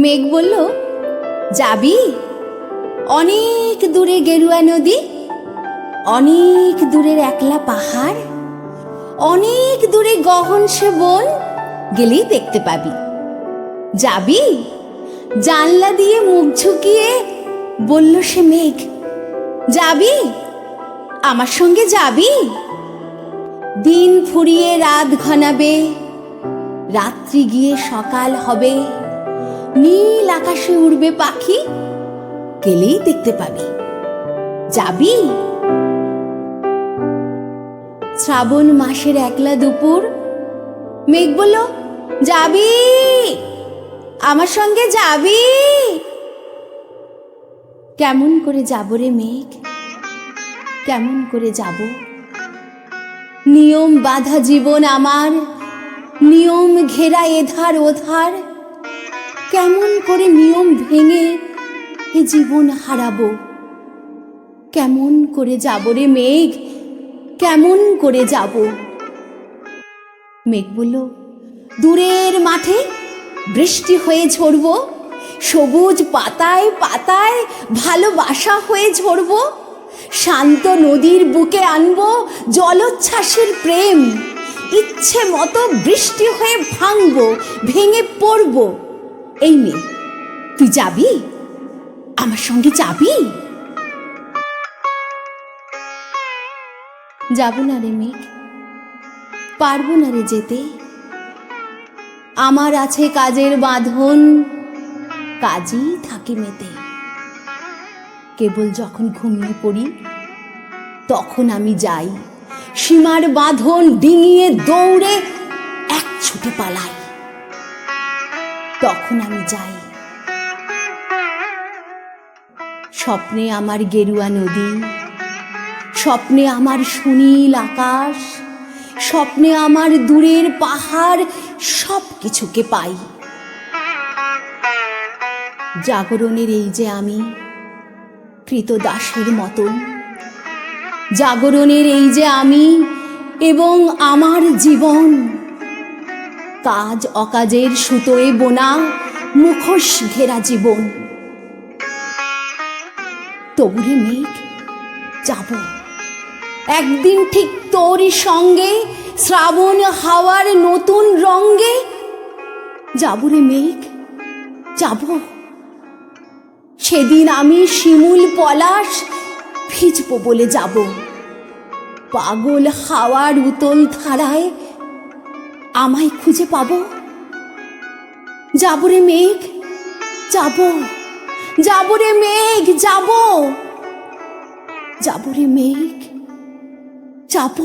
মেঘ বলল, যাবি? অনেক দূরে গেরুয়া নদী, অনেক দূরের একলা পাহাড়, অনেক দূরে গহন সে বন, গেলেই দেখতে পাবি। যাবি? জানলা দিয়ে মুখ ঝুঁকিয়ে বলল সে মেঘ। যাবি? আমার সঙ্গে যাবি? দিন ফুরিয়ে রাত ঘনাবে, রাত্রি গিয়ে সকাল হবে, নীল আকাশে উড়বে পাখি, গেলেই দেখতে পাবি। যাবি? শ্রাবণ মাসের একলা দুপুর, মেঘ বলল, যাবি? আমার সঙ্গে যাবি? কেমন করে যাব রে মেঘ, কেমন করে যাব? নিয়ম বাঁধা জীবন আমার, নিয়ম ঘেরা এধার ওধার, কেমন করে নিয়ম ভেঙে এ জীবন হারাবো? কেমন করে যাব রে মেঘ, কেমন করে যাব? মেঘ বলল, দূরের মাঠে বৃষ্টি হয়ে ঝরব, সবুজ পাতায় পাতায় ভালোবাসা হয়ে ঝরব, শান্ত নদীর বুকে আনবো জলোচ্ছ্বাসের প্রেম, ইচ্ছে মতো বৃষ্টি হয়ে ভাঙবো, ভেঙে পড়বো। এই নে, তুই যাবি? আমার সঙ্গে যাবি? যাব না রে মেঘ, পারবো না রে যেতে। আমার আছে কাজের বাঁধন, কাজই থাকি মেতে। কেবল যখন ঘুমিয়ে পড়ি তখন আমি যাই, সীমার বাঁধন ডিঙিয়ে দৌড়ে এক ছুটে পালাই, তখন আমি যাই। স্বপ্নে আমার গেরুয়া নদী, স্বপ্নে আমার সুনীল আকাশ, স্বপ্নে আমার দূরের পাহাড়, সব কিছুকে পাই। জাগরণের এই যে আমি কৃতদাসের মতন, জাগরণের এই যে আমি এবং আমার জীবন, কাজ অকাজের সুতোয় বোনা মুখোশ ঘেরা জীবন। তবুরে মেঘ, যাব একদিন ঠিক তোরই সঙ্গে, শ্রাবণ হাওয়ার নতুন রঙ্গে। যাব রে মেঘ, যাব। সেদিন আমি শিমুল পলাশ ভিজবো বলে যাব, পাগল হাওয়ার উতল ধারায় আমায় খুঁজে পাবো। যাব রে মেঘ, যাব, যাব রে মেঘ, যাব, যাব রে মেঘ, যাব।